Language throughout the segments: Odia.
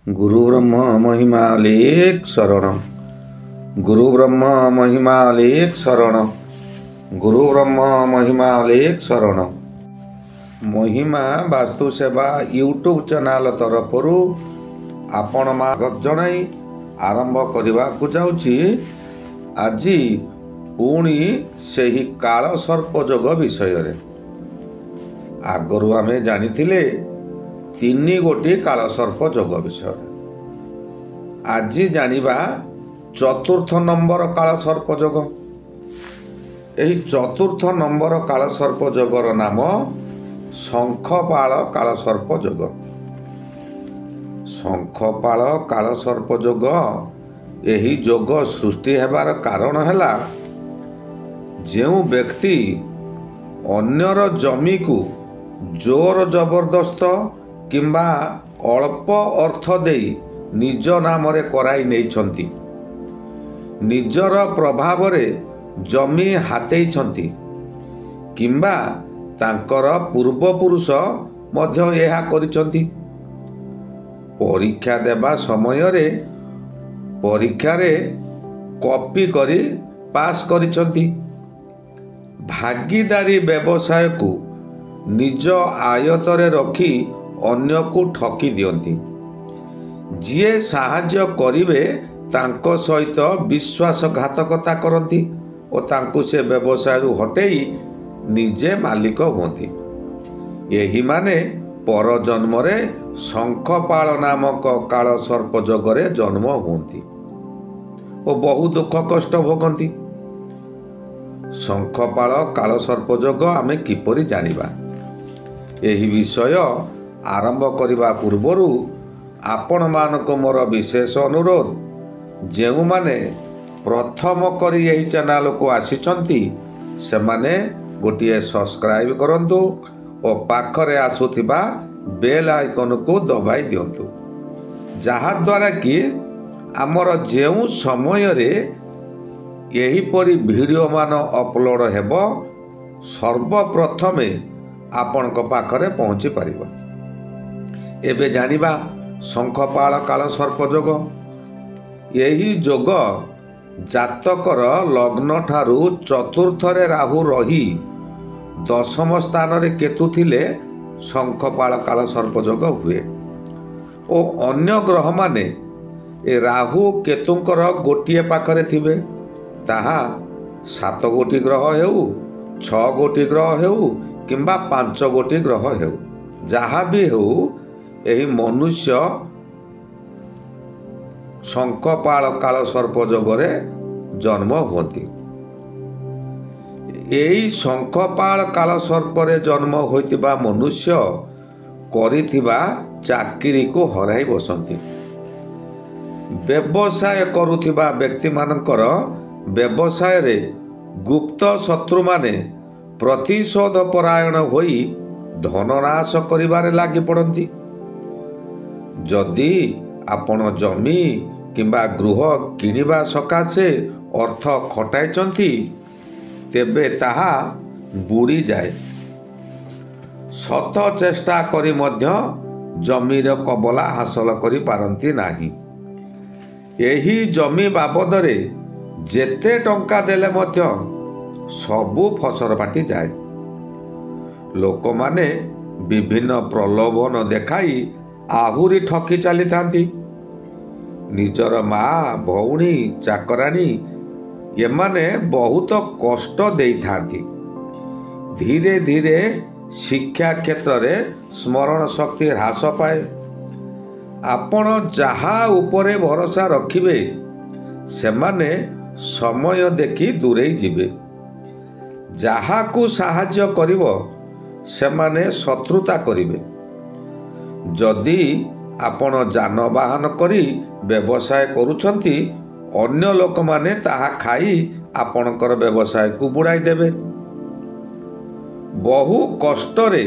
गुरु ब्रह्म महिमालेख शरण। गुरु ब्रह्म महिमालेख शरण। गुरु ब्रह्म महिमालेख शरण। महिमा वास्तु सेवा यूट्यूब चैनल तरफरु आपण मागत जणाई आरंभ करने जाऊँगी। आज पुणी सही काल सर्प जोग विषय आगरू आमे जानी तीन गोटी काल सर्प जोग विषय। आज जानिबा चतुर्थ नंबर काल सर्प जोग। यही चतुर्थ नंबर काल सर्प जोगर नाम शंखपाल काल सर्प जोग। शंखपाल काल सर्प जोग यही जोग सृष्टि हेबार कारण हैला जेउ व्यक्ति अन्यर जमी को जोर जबरदस्त किंबा अल्प अर्थ देई निज नाम रे कराई नहीं, निजर प्रभाव रे जमी हाथेई छंती किंबा तांकर पूर्वपुरुष मध्य एहा करिसंती। परीक्षा देबा समय रे परीक्षा रे कॉपी करी पास करिसंती। भागीदारी व्यवसाय को निज आयतरे रखी अन्य को ठकी दियंती। जिए साहाଯ୍य करिवे तांको सहित विश्वासघातकता करती और तांको से व्यवसाय हटेई निजे मालिक होती। यही माने पर जन्म रे शंखपाल नामक काल सर्प जोगरे जन्म होती और बहु दुख कष्ट भोगती। शंखपाल काल सर्प जोग आमे किपरि जानिबा, यही विषय आरंभ करने पूर्वर आपण मानक मोर विशेष अनुरोध, जो माने प्रथम करी यही चैनल को आसीचंती से माने गोटे सब्सक्राइब करंतु और पाखरे आसुथिबा बेल आइकन को दबाई दियंतु, जहा द्वारा कि आमर जेउ समय रे यही परी वीडियो मान अपलोड हेबो सर्वप्रथमे आपण को पाखरे पहुंची पारिबो। एबे जानिबा शंखपाल काल सर्प जोग। यही जोग जातकर लग्न ठारू चतुर्थ रे राहु रही दशम स्थान रे केतु थिले शंखपाल काल सर्प जोग हुए। ओ अन्य ग्रह माने ए राहु केतुंकर गोटिए पाखरे थिबे, ताहा 7 गोटी ग्रह हेउ, 6 गोटी ग्रह हेउ किंबा 5 गोटी ग्रह हेउ, जहा भी हेउ यही मनुष्य शंखपाल काल सर्प जोगरे जन्म होती। यही शंखपाल काल सर्परे जन्म होइतिबा मनुष्य करिथिबा चाकरी को हराई बसंती। व्यवसाय करुथिबा व्यक्ति मानकर व्यवसाय रे गुप्त शत्रु माने प्रतिशोध परायण होई धननाश करिबारे लागि पड़ती। जदि आपण जमी किंबा गृह किनिबा सकाशे अर्थ खटाइचंती तेबे ताहा बुड़ी जाए। शत चेष्टा करी मध्य जमीर कबला हासिल करि पारंती नाही। यही जमी बाबदरे जेते टंका देले मध्य सबु फसर फाटी जाए। लोक माने विभिन्न प्रलोभन देखाई आहुरी ठकी चली थांती। निजर माँ भौणी चाकरानी एमाने बहुत कष्ट देई थांती। धीरे धीरे शिक्षा क्षेत्र रे स्मरण शक्ति ह्रास पाए। आपण जहा उपरे भरोसा रखिबे सेमाने समय देखी दूरेई जिबे। जहा को साहाଯ୍य करिवो सेमाने शत्रुता करिवे। जदि आपण जानवाहन करी व्यवसाय करुछंती अन्य लोक माने ताहा खाई आपणकर व्यवसाय को बुड़ाई देबे। बहु कष्ट रे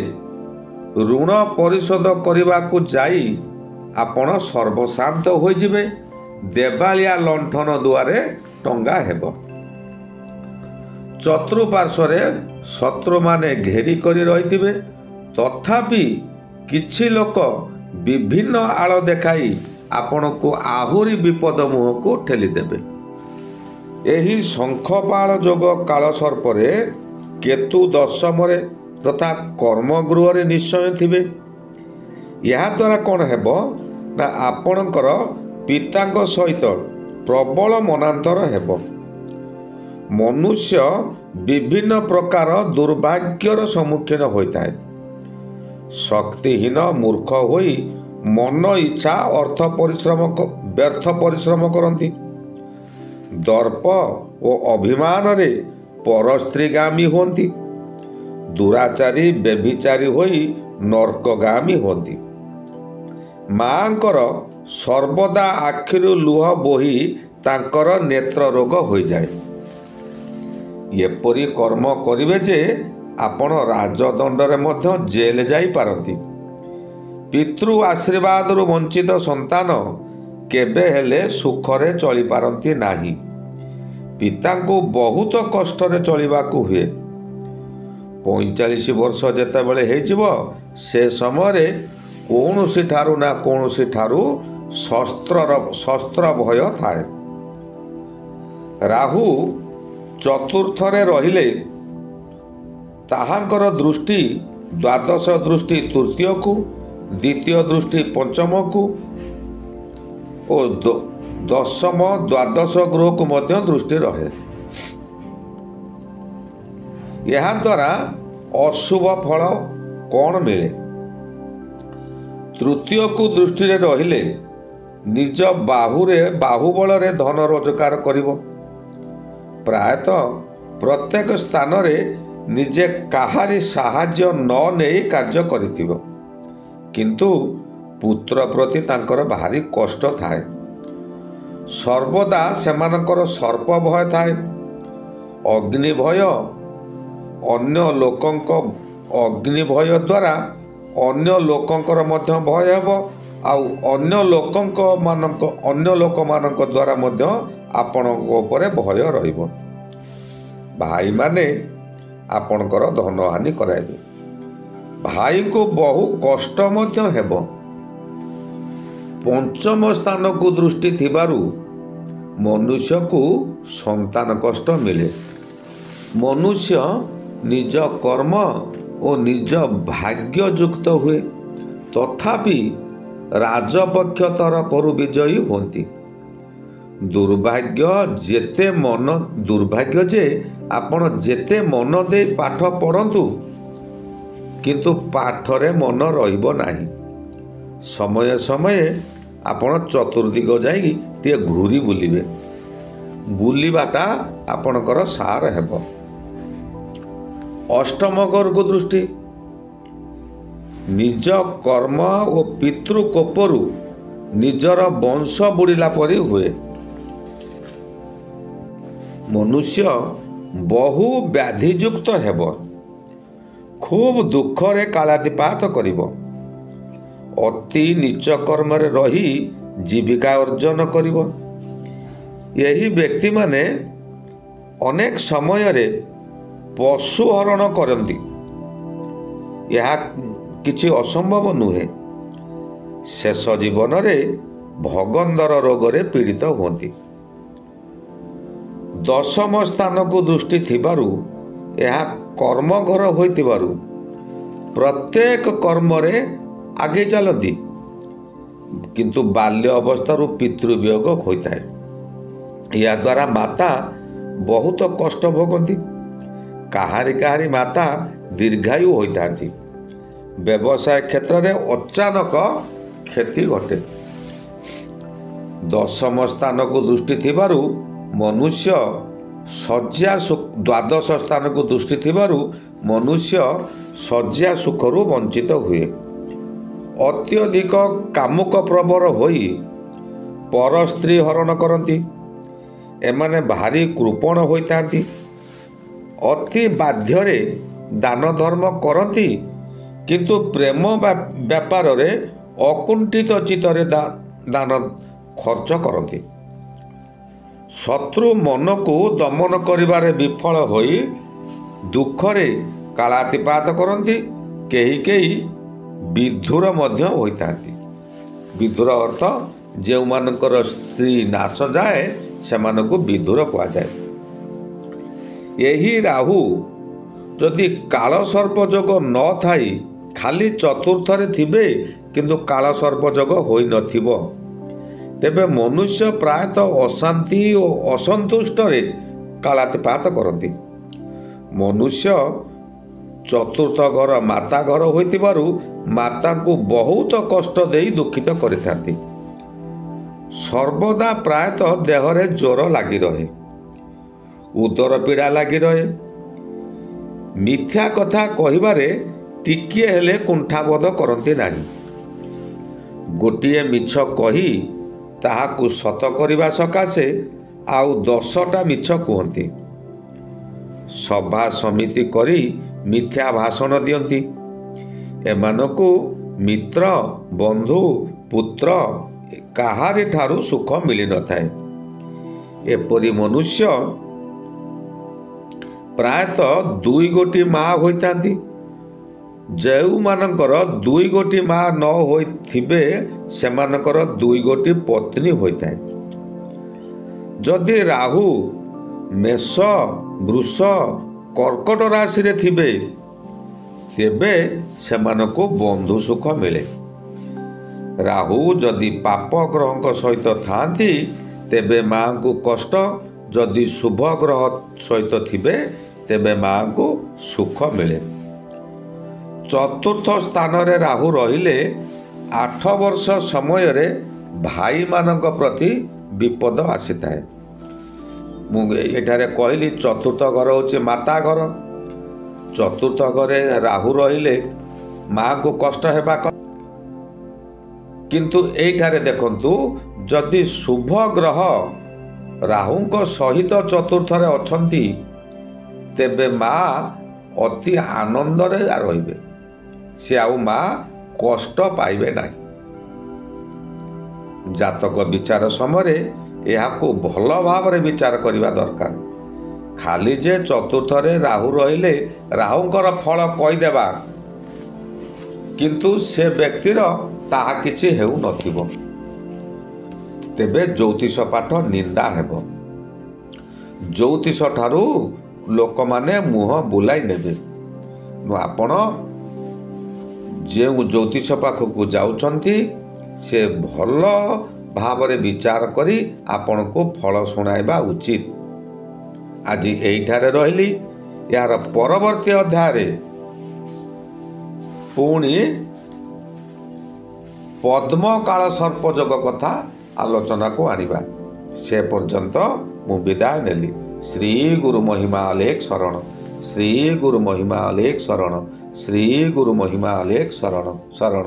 ऋण परिशोध करने को जाई आपण सर्वशांत हो जिबे। देवालिया लंठन दुआरे टंगा हेब। चतुर्पार्श्वरे शत्रु माने घेरी करी रहिथिबे, तथापि किछि लोक विभिन्न आड़ देखाई ଆପଣଙ୍କୁ ଆହୁରି ବିପଦ ମୁହଁକୁ ଠେଲିଦେବେ। ଏହି ଶଙ୍ଖପାଳ ଯୋଗ କାଳସର୍ପରେ କେତୁ ଦଶମରେ ତଥା କର୍ମଗୃହରେ ନିଶ୍ଚୟ ଥିବେ। ଏହାଦ୍ୱାରା କ'ଣ ହେବ ନା ଆପଣଙ୍କର ପିତାଙ୍କ ସହିତ ପ୍ରବଳ ମନାନ୍ତର ହେବ। ମନୁଷ୍ୟ ବିଭିନ୍ନ ପ୍ରକାର ଦୁର୍ଭାଗ୍ୟର ସମ୍ମୁଖୀନ ହୋଇଥାଏ। ଶକ୍ତିହୀନ ମୂର୍ଖ ହୋଇ ମନ ଇଚ୍ଛା ବ୍ୟର୍ଥ ପରିଶ୍ରମ କରନ୍ତି। ଦର୍ପ ଓ ଅଭିମାନରେ ପରସ୍ତ୍ରୀଗାମୀ ହୁଅନ୍ତି। ଦୁରାଚାରୀ ବ୍ୟଭିଚାରୀ ହୋଇ ନର୍କଗାମୀ ହୁଅନ୍ତି। ମାଆଙ୍କର ସର୍ବଦା ଆଖିରୁ ଲୁହ ବୋହି ତାଙ୍କର ନେତ୍ର ରୋଗ ହୋଇଯାଏ। ଏପରି କର୍ମ କରିବେ ଯେ ଆପଣ ରାଜଦଣ୍ଡରେ ମଧ୍ୟ ଜେଲ୍ ଯାଇପାରନ୍ତି। ପିତୃ ଆଶୀର୍ବାଦରୁ ବଞ୍ଚିତ ସନ୍ତାନ କେବେ ହେଲେ ସୁଖରେ ଚଳିପାରନ୍ତି ନାହିଁ। ପିତାଙ୍କୁ ବହୁତ କଷ୍ଟରେ ଚଳିବାକୁ ହୁଏ। 45 ବର୍ଷ ଯେତେବେଳେ ହେଇଯିବ, ସେ ସମୟରେ କୌଣସି ଠାରୁ ଶସ୍ତ୍ର ଭୟ ଥାଏ। ରାହୁ ଚତୁର୍ଥରେ ରହିଲେ ତାହାଙ୍କର ଦୃଷ୍ଟି ଦ୍ୱାଦଶ ଦୃଷ୍ଟି ତୃତୀୟକୁ, ଦ୍ୱିତୀୟ ଦୃଷ୍ଟି ପଞ୍ଚମକୁ ଓ ଦଶମ ଦ୍ୱାଦଶ ଗୃହକୁ ମଧ୍ୟ ଦୃଷ୍ଟି ରହେ। ଏହାଦ୍ୱାରା ଅଶୁଭ ଫଳ କ'ଣ ମିଳେ? ତୃତୀୟକୁ ଦୃଷ୍ଟିରେ ରହିଲେ ନିଜ ବାହୁବଳରେ ଧନ ରୋଜଗାର କରିବ। ପ୍ରାୟତଃ ପ୍ରତ୍ୟେକ ସ୍ଥାନରେ ନିଜେ କାହାରି ସାହାଯ୍ୟ ନ ନେଇ କାର୍ଯ୍ୟ କରିଥିବ। କିନ୍ତୁ ପୁତ୍ର ପ୍ରତି ତାଙ୍କର ଭାରି କଷ୍ଟ ଥାଏ। ସର୍ବଦା ସେମାନଙ୍କର ସର୍ପ ଭୟ ଥାଏ। ଅଗ୍ନି ଭୟ ଦ୍ୱାରା ଅନ୍ୟ ଲୋକଙ୍କର ମଧ୍ୟ ଭୟ ହେବ, ଆଉ ଅନ୍ୟ ଲୋକମାନଙ୍କ ଦ୍ୱାରା ମଧ୍ୟ ଆପଣଙ୍କ ଉପରେ ଭୟ ରହିବ। ଭାଇମାନେ ଆପଣଙ୍କର ଧନହାନି କରାଇବେ। ଭାଇଙ୍କୁ ବହୁ କଷ୍ଟ ମଧ୍ୟ ହେବ। ପଞ୍ଚମ ସ୍ଥାନକୁ ଦୃଷ୍ଟି ଥିବାରୁ ମନୁଷ୍ୟକୁ ସନ୍ତାନ କଷ୍ଟ ମିଳେ। ମନୁଷ୍ୟ ନିଜ କର୍ମ ଓ ନିଜ ଭାଗ୍ୟ ଯୁକ୍ତ ହୁଏ, ତଥାପି ରାଜପକ୍ଷ ତରଫରୁ ବିଜୟୀ ହୁଅନ୍ତି। ଦୁର୍ଭାଗ୍ୟ ଯେ ଆପଣ ଯେତେ ମନ ଦେଇ ପାଠ ପଢ଼ନ୍ତୁ, କିନ୍ତୁ ପାଠରେ ମନ ରହିବ ନାହିଁ। ସମୟେ ସମୟେ ଆପଣ ଚତୁର୍ଦିଗ ଯାଇକି ଟିକେ ଘୁରି ବୁଲିବେ। ବୁଲିବାଟା ଆପଣଙ୍କର ସାର ହେବ। ଅଷ୍ଟମ ଘରକୁ ଦୃଷ୍ଟି ନିଜ କର୍ମ ଓ ପିତୃ କୋପରୁ ନିଜର ବଂଶ ବୁଡ଼ିଲା ପରି ହୁଏ। ମନୁଷ୍ୟ ବହୁ ବ୍ୟାଧିଯୁକ୍ତ ହେବ। ଖୁବ୍ ଦୁଃଖରେ କାଳାତିପାତ କରିବ। ଅତି ନୀଚ କର୍ମରେ ରହି ଜୀବିକା ଅର୍ଜନ କରିବ। ଏହି ବ୍ୟକ୍ତିମାନେ ଅନେକ ସମୟରେ ପଶୁ ହରଣ କରନ୍ତି। ଏହା କିଛି ଅସମ୍ଭବ ନୁହେଁ। ଶେଷ ଜୀବନରେ ଭଗନ୍ଦର ରୋଗରେ ପୀଡ଼ିତ ହୁଅନ୍ତି। ଦଶମ ସ୍ଥାନକୁ ଦୃଷ୍ଟି ଥିବାରୁ ଏହା କର୍ମଘର ହୋଇଥିବାରୁ ପ୍ରତ୍ୟେକ କର୍ମରେ ଆଗେଇ ଚାଲନ୍ତି, କିନ୍ତୁ ବାଲ୍ୟ ଅବସ୍ଥାରୁ ପିତୃବିୟୋଗ ହୋଇଥାଏ। ଏହାଦ୍ୱାରା ମାତା ବହୁତ କଷ୍ଟ ଭୋଗନ୍ତି। କାହାରି ମାତା ଦୀର୍ଘାୟୁ ହୋଇଥାନ୍ତି। ବ୍ୟବସାୟ କ୍ଷେତ୍ରରେ ଅଚାନକ କ୍ଷତି ଘଟେ। ଦଶମ ସ୍ଥାନକୁ ଦୃଷ୍ଟି ଥିବାରୁ ମନୁଷ୍ୟ ଦ୍ୱାଦଶ ସ୍ଥାନକୁ ଦୃଷ୍ଟି ଥିବାରୁ ମନୁଷ୍ୟ ଶଯ୍ୟା ସୁଖରୁ ବଞ୍ଚିତ ହୁଏ। ଅତ୍ୟଧିକ କାମୁକ ପ୍ରବର ହୋଇ ପର ସ୍ତ୍ରୀ ହରଣ କରନ୍ତି। ଏମାନେ ଭାରି କୃପଣ ହୋଇଥାନ୍ତି। ଅତି ବାଧ୍ୟରେ ଦାନ ଧର୍ମ କରନ୍ତି, କିନ୍ତୁ ପ୍ରେମ ବ୍ୟାପାରରେ ଅକୁଣ୍ଠିତ ଚିତ୍ତରେ ଦାନ ଖର୍ଚ୍ଚ କରନ୍ତି। ଶତ୍ରୁ ମନକୁ ଦମନ କରିବାରେ ବିଫଳ ହୋଇ ଦୁଃଖରେ କାଳାତିପାତ କରନ୍ତି। କେହି କେହି ବିଧୁର ମଧ୍ୟ ହୋଇଥାନ୍ତି। ବିଧୁର ଅର୍ଥ ଯେଉଁମାନଙ୍କର ସ୍ତ୍ରୀ ନାଶ ଯାଏ ସେମାନଙ୍କୁ ବିଧୁର କୁହାଯାଏ। ଏହି ରାହୁ ଯଦି କାଳସର୍ପ ଯୋଗ ନଥାଇ ଖାଲି ଚତୁର୍ଥରେ ଥିବେ କିନ୍ତୁ କାଳସର୍ପ ଯୋଗ ହୋଇନଥିବ, ତେବେ ମନୁଷ୍ୟ ପ୍ରାୟତଃ ଅଶାନ୍ତି ଓ ଅସନ୍ତୁଷ୍ଟରେ କାଳାତିପାତ କରନ୍ତି। ମନୁଷ୍ୟ ଚତୁର୍ଥ ଘର ମାତା ଘର ହୋଇଥିବାରୁ ମାତାଙ୍କୁ ବହୁତ କଷ୍ଟ ଦେଇ ଦୁଃଖିତ କରିଥାନ୍ତି। ସର୍ବଦା ପ୍ରାୟତଃ ଦେହରେ ଜ୍ୱର ଲାଗି ରହେ, ଉଦର ପୀଡ଼ା ଲାଗି ରହେ। ମିଥ୍ୟା କଥା କହିବାରେ ଟିକିଏ ହେଲେ କୁଣ୍ଠାବୋଧ କରନ୍ତି ନାହିଁ। ଗୋଟିଏ ମିଛ କହି ତାହାକୁ ସତ କରିବା ସକାଶେ ଆଉ 10ଟା ମିଛ କୁହନ୍ତି। ସଭା ସମିତି କରି ମିଥ୍ୟା ଭାଷଣ ଦିଅନ୍ତି। ଏମାନଙ୍କୁ ମିତ୍ର, ବନ୍ଧୁ, ପୁତ୍ର କାହାରିଠାରୁ ସୁଖ ମିଳିନଥାଏ। ଏପରି ମନୁଷ୍ୟ ପ୍ରାୟତଃ 2 ଗୋଟି ମା ହୋଇଥାନ୍ତି। ଯେଉଁମାନଙ୍କର 2 ଗୋଟି ମା ନ ହୋଇଥିବେ ସେମାନଙ୍କର 2 ଗୋଟି ପତ୍ନୀ ହୋଇଥାଏ। ଯଦି ରାହୁ ମେଷ, ବୃଷ, କର୍କଟ ରାଶିରେ ଥିବେ ତେବେ ସେମାନଙ୍କୁ ବନ୍ଧୁ ସୁଖ ମିଳେ। ରାହୁ ଯଦି ପାପ ଗ୍ରହଙ୍କ ସହିତ ଥାଆନ୍ତି ତେବେ ମାଙ୍କୁ କଷ୍ଟ, ଯଦି ଶୁଭ ଗ୍ରହ ସହିତ ଥିବେ ତେବେ ମାଙ୍କୁ ସୁଖ ମିଳେ। ଚତୁର୍ଥ ସ୍ଥାନରେ ରାହୁ ରହିଲେ 8 ବର୍ଷ ସମୟରେ ଭାଇମାନଙ୍କ ପ୍ରତି ବିପଦ ଆସିଥାଏ। ମୁଁ ଏଠାରେ କହିଲି ଚତୁର୍ଥ ଘର ହେଉଛି ମାତା ଘର। ଚତୁର୍ଥ ଘରେ ରାହୁ ରହିଲେ ମାଙ୍କୁ କଷ୍ଟ ହେବା କଥା। କିନ୍ତୁ ଏଇଠାରେ ଦେଖନ୍ତୁ, ଯଦି ଶୁଭ ଗ୍ରହ ରାହୁଙ୍କ ସହିତ ଚତୁର୍ଥରେ ଅଛନ୍ତି ତେବେ ମା ଅତି ଆନନ୍ଦରେ ରହିବେ। ସେ ଆଉ ମା କଷ୍ଟ ପାଇବେ ନାହିଁ। ଜାତକ ବିଚାର ସମୟରେ ଏହାକୁ ଭଲ ଭାବରେ ବିଚାର କରିବା ଦରକାର। ଖାଲି ଯେ ଚତୁର୍ଥରେ ରାହୁ ରହିଲେ ରାହୁଙ୍କର ଫଳ କହିଦେବା, କିନ୍ତୁ ସେ ବ୍ୟକ୍ତିର ତାହା କିଛି ହେଉନଥିବ, ତେବେ ଜ୍ୟୋତିଷ ପାଠ ନିନ୍ଦା ହେବ। ଜ୍ୟୋତିଷ ଠାରୁ ଲୋକମାନେ ମୁହଁ ବୁଲାଇ ନେବେ। ଆପଣ ଯେଉଁ ଜ୍ୟୋତିଷ ପାଖକୁ ଯାଉଛନ୍ତି ସେ ଭଲ ଭାବରେ ବିଚାର କରି ଆପଣଙ୍କୁ ଫଳ ଶୁଣାଇବା ଉଚିତ। ଆଜି ଏଇଠାରେ ରହିଲି। ଏହାର ପରବର୍ତ୍ତୀ ଅଧ୍ୟାୟରେ ପୁଣି ପଦ୍ମକାଳ ସର୍ପ ଯୋଗ କଥା ଆଲୋଚନାକୁ ଆଣିବା। ସେ ପର୍ଯ୍ୟନ୍ତ ମୁଁ ବିଦାୟ ନେଲି। ଶ୍ରୀ ଗୁରୁ ମହିମା ଅଲେଖ ଶରଣ, ଶ୍ରୀ ଗୁରୁ ମହିମା ଅଲେଖ ଶରଣ, ଶ୍ରୀ ଗୁରୁ ମହିମା ଅଲେଖ ଶରଣ ଶରଣ।